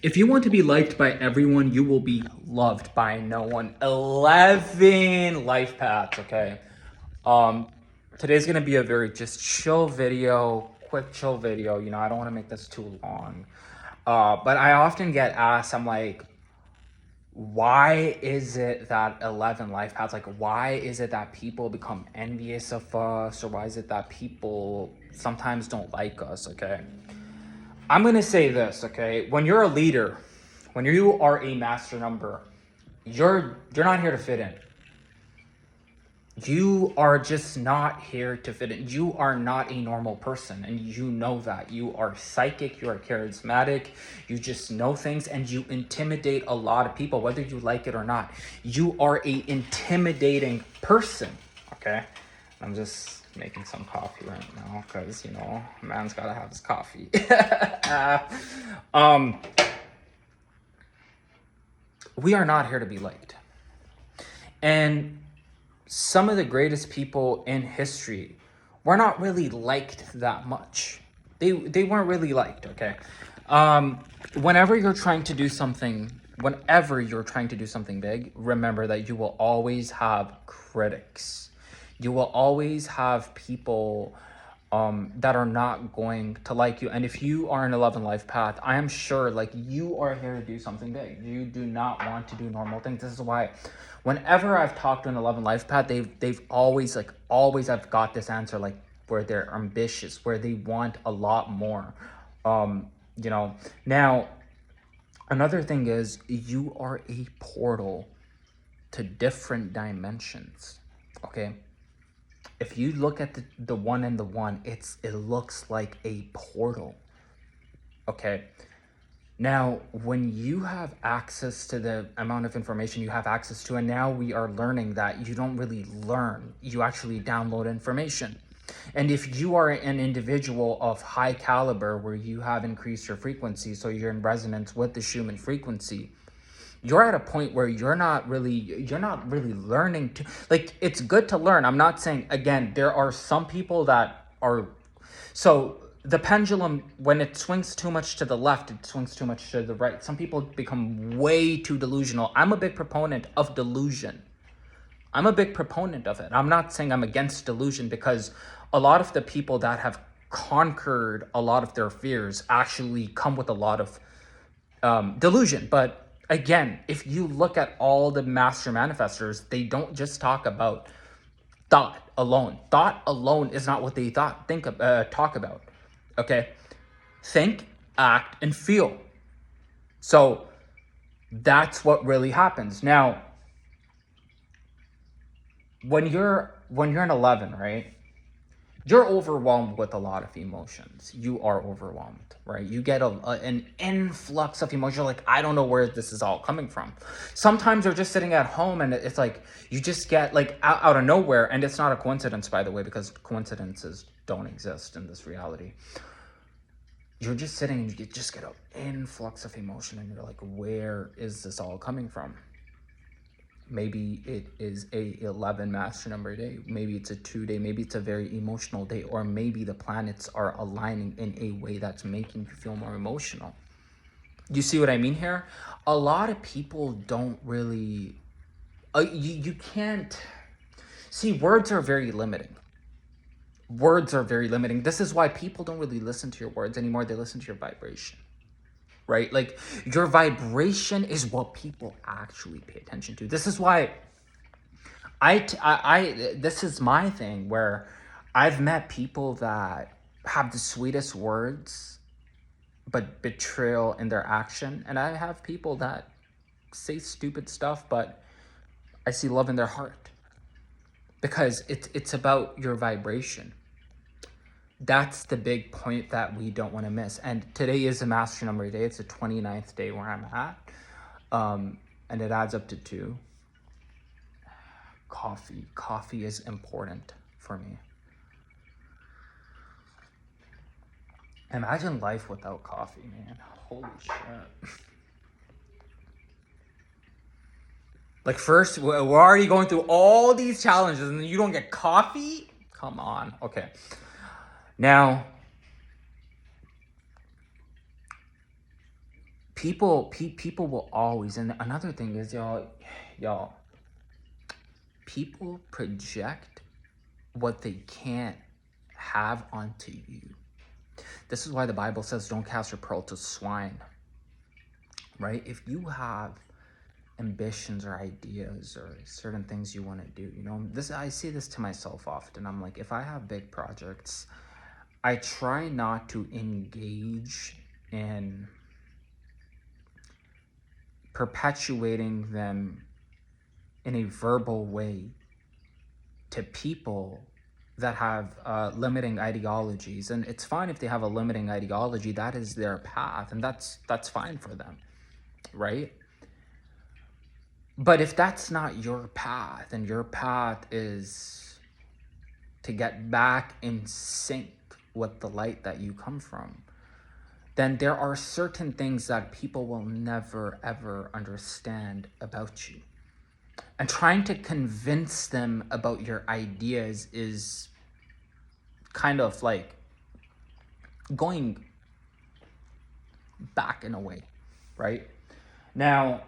If you want to be liked by everyone, you will be loved by no one. 11 life paths, okay? Um, Today's gonna be a very just chill video, quick chill video. I don't want to make this too long. But I often get asked, I'm like, why is it that 11 life paths, like, why is it that people become envious of us? Or why is it that people sometimes don't like us, okay? I'm gonna say this, okay? When you're a leader, when you are a master number, you're not here to fit in. You are just not here to fit in. You are not a normal person, and you know that. You are psychic, you are charismatic, you just know things, and you intimidate a lot of people, whether you like it or not. You are a intimidating person, okay? I'm just making some coffee right now because, a man's gotta have his coffee. um, we are not here to be liked. And some of the greatest people in history were not really liked that much. They weren't really liked, okay? Whenever you're trying to do something, whenever you're trying to do something big, remember that you will always have critics. You will always have people that are not going to like you. And if you are an 11 life path, I am sure like you are here to do something big. You do not want to do normal things. This is why whenever I've talked to an 11 life path, they've always I've got this answer, like where they're ambitious, where they want a lot more. Now another thing is you are a portal to different dimensions. Okay, if you look at the one and the one, it looks like a portal. Okay. Now, when you have access to the amount of information you have access to, and now we are learning that you don't really learn, you actually download information. And if you are an individual of high caliber where you have increased your frequency, so you're in resonance with the Schumann frequency, you're at a point where you're not really learning to, like, it's good to learn. I'm not saying, again, there are some people that are, so the pendulum, when it swings too much to the left, it swings too much to the right. Some people become way too delusional. I'm a big proponent of delusion. I'm a big proponent of it. I'm not saying I'm against delusion, because a lot of the people that have conquered a lot of their fears actually come with a lot of delusion. But again, if you look at all the master manifestors, they don't just talk about thought alone. Thought alone is not what they talk about. Okay, think, act, and feel. So that's what really happens. Now, when you're an 11, right? You're overwhelmed with a lot of emotions. You are overwhelmed, right? You get an influx of emotion. Like, I don't know where this is all coming from. Sometimes you're just sitting at home and it's like you just get like out of nowhere. And it's not a coincidence, by the way, because coincidences don't exist in this reality. You're just sitting and you just get an influx of emotion and you're like, where is this all coming from? Maybe it is a 11 master number day. Maybe it's a 2 day. Maybe it's a very emotional day. Or maybe the planets are aligning in a way that's making you feel more emotional. You see what I mean here? A lot of people don't really... you can't... See, words are very limiting. Words are very limiting. This is why people don't really listen to your words anymore. They listen to your vibration. Right? Like, your vibration is what people actually pay attention to. This is why this is my thing, where I've met people that have the sweetest words, but betrayal in their action. And I have people that say stupid stuff, but I see love in their heart, because it's about your vibration. That's the big point that we don't want to miss. And today is a master number day. It's the 29th day where I'm at. And it adds up to 2. Coffee is important for me. Imagine life without coffee, man. Holy shit. Like, first, we're already going through all these challenges and you don't get coffee? Come on. Okay. Now, people will always, and another thing is, y'all, people project what they can't have onto you. This is why the Bible says, don't cast your pearl to swine, right? If you have ambitions or ideas or certain things you want to do, I see this to myself often. I'm like, if I have big projects, I try not to engage in perpetuating them in a verbal way to people that have limiting ideologies. And it's fine if they have a limiting ideology. That is their path, and that's fine for them, right? But if that's not your path, and your path is to get back in sync with the light that you come from, then there are certain things that people will never, ever understand about you. And trying to convince them about your ideas is kind of like going back in a way, right? Now,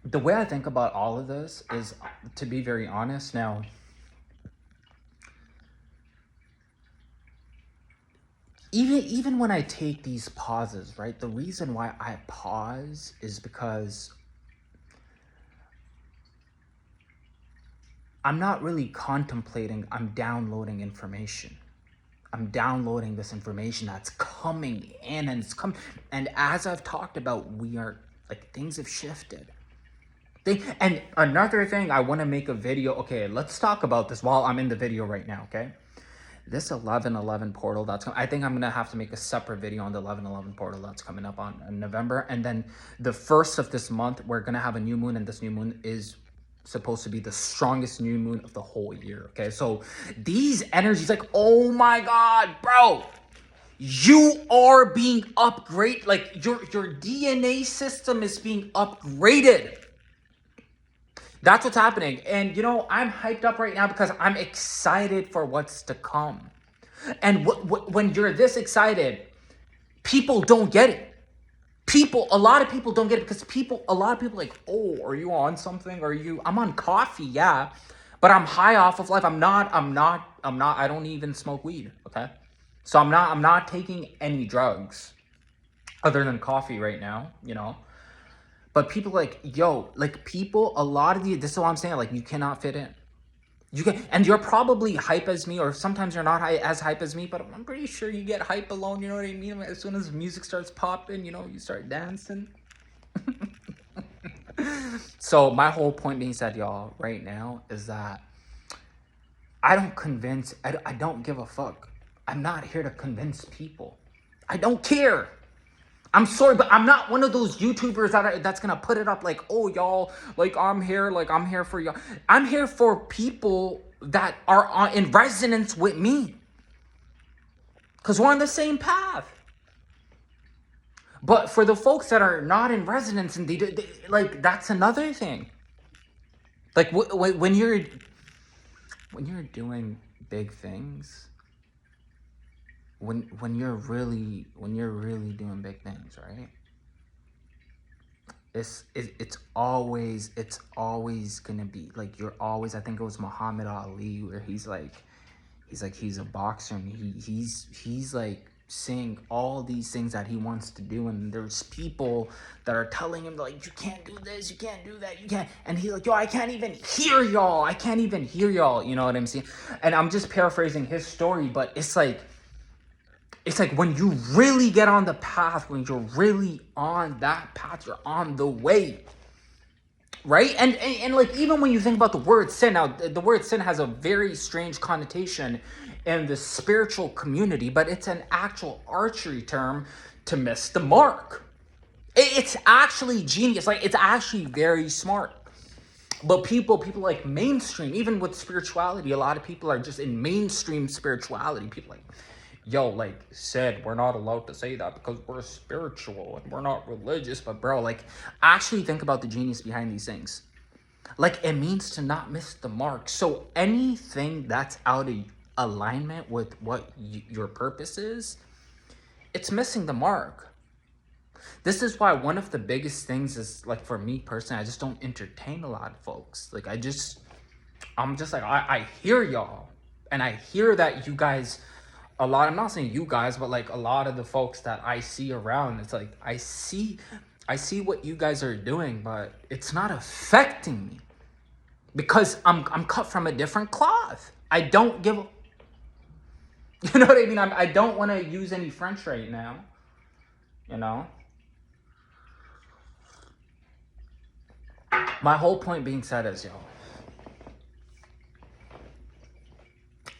the way I think about all of this is, to be very honest, now, even when I take these pauses, right? The reason why I pause is because I'm not really contemplating, I'm downloading information. I'm downloading this information that's coming in, and it's coming. And as I've talked about, things have shifted. And another thing, I want to make a video. Okay, let's talk about this while I'm in the video right now, okay? This 11/11 portal that's coming, I think I'm going to have to make a separate video on the 11/11 portal that's coming up in November. And then the first of this month, we're going to have a new moon, and this new moon is supposed to be the strongest new moon of the whole year, okay? So these energies, like, oh my God, bro, you are being upgraded. Like, your DNA system is being upgraded. That's what's happening. And, I'm hyped up right now because I'm excited for what's to come. And when you're this excited, people don't get it. A lot of people don't get it because a lot of people like, oh, are you on something? I'm on coffee, yeah, but I'm high off of life. I'm not, I don't even smoke weed, okay? So I'm not taking any drugs other than coffee right now, But people like, a lot of this is what I'm saying, like, you cannot fit in. And you're probably hype as me, or sometimes you're not as hype as me, but I'm pretty sure you get hype alone, you know what I mean? As soon as music starts popping, you start dancing. So my whole point being said, y'all, right now is that I don't give a fuck. I'm not here to convince people. I don't care. I'm sorry, but I'm not one of those YouTubers that's gonna put it up like, oh, y'all, like, I'm here for y'all. I'm here for people that are in resonance with me, because we're on the same path. But for the folks that are not in resonance, and they like, that's another thing. Like, when you're doing big things, when you're really doing big things, right? It's always gonna be like, you're always, I think it was Muhammad Ali, where he's a boxer, and he's like saying all these things that he wants to do, and there's people that are telling him, like, you can't do this, you can't do that, you can't, and he's like, yo, I can't even hear y'all, you know what I'm saying? And I'm just paraphrasing his story, but it's like when you really get on the path, when you're really on that path, you're on the way, right? And like, even when you think about the word sin, now the word sin has a very strange connotation in the spiritual community, but it's an actual archery term to miss the mark. It's actually genius. Like, it's actually very smart. But people like mainstream, even with spirituality, a lot of people are just in mainstream spirituality. People like, yo, like, said we're not allowed to say that because we're spiritual and we're not religious. But bro, like, actually think about the genius behind these things. Like, it means to not miss the mark. So anything that's out of alignment with what your purpose is, it's missing the mark. This is why one of the biggest things is, like, for me personally, I just don't entertain a lot of folks. Like, I'm just like, I hear y'all, and I hear that you guys, a lot, I'm not saying you guys, but like a lot of the folks that I see around, it's like, I see what you guys are doing, but it's not affecting me because I'm cut from a different cloth. I don't give a, you know what I mean? I don't want to use any French right now, you know? My whole point being said is, yo,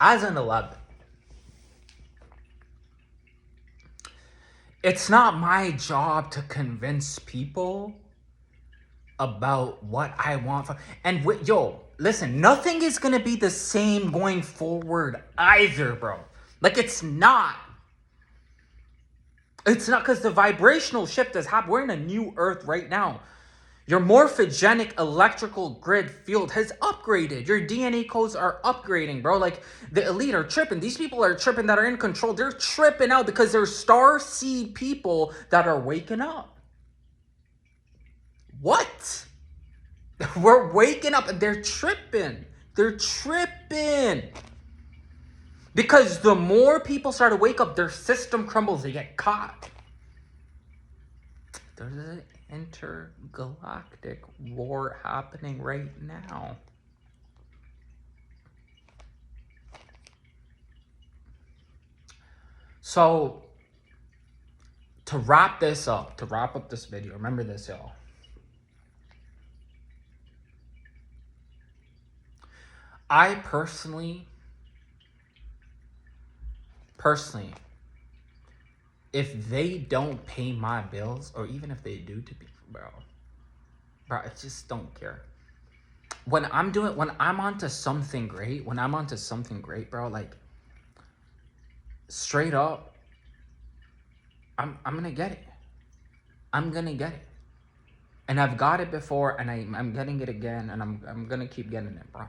as an 11, it's not my job to convince people about what I want from, and yo, listen, nothing is gonna be the same going forward either, bro. Like, it's not because the vibrational shift has happened. We're in a new earth right now. Your morphogenic electrical grid field has upgraded. Your DNA codes are upgrading, bro. Like, the elite are tripping. These people are tripping that are in control. They're tripping out because there's star seed people that are waking up. What? We're waking up and they're tripping. They're tripping. Because the more people start to wake up, their system crumbles. They get caught. There's an intergalactic war happening right now. So, to wrap up this video, remember this, y'all. I personally, if they don't pay my bills, or even if they do to people, bro, I just don't care. When I'm onto something great, bro, like, straight up, I'm gonna get it. I'm gonna get it. And I've got it before, and I'm getting it again, and I'm gonna keep getting it, bro.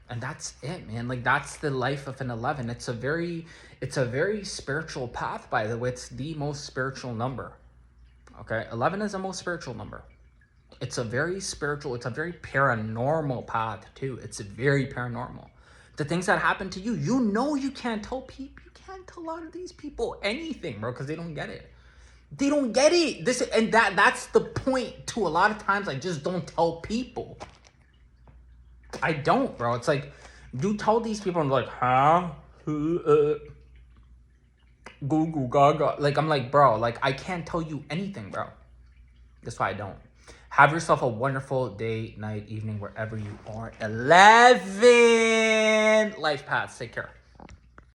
And that's it, man. Like, that's the life of an 11. It's a very spiritual path, by the way. It's the most spiritual number. Okay? 11 is the most spiritual number. It's a very spiritual, it's a very paranormal path, too. It's very paranormal. The things that happen to you, you can't tell people, you can't tell a lot of these people anything, bro, because they don't get it. They don't get it. That's the point, too. A lot of times, I just don't tell people. I don't, bro. It's like, you tell these people, and they're like, huh? Goo goo gaga. Like, I'm like, bro, like, I can't tell you anything, bro. That's why I don't. Have yourself a wonderful day, night, evening, wherever you are. 11 life paths. Take care.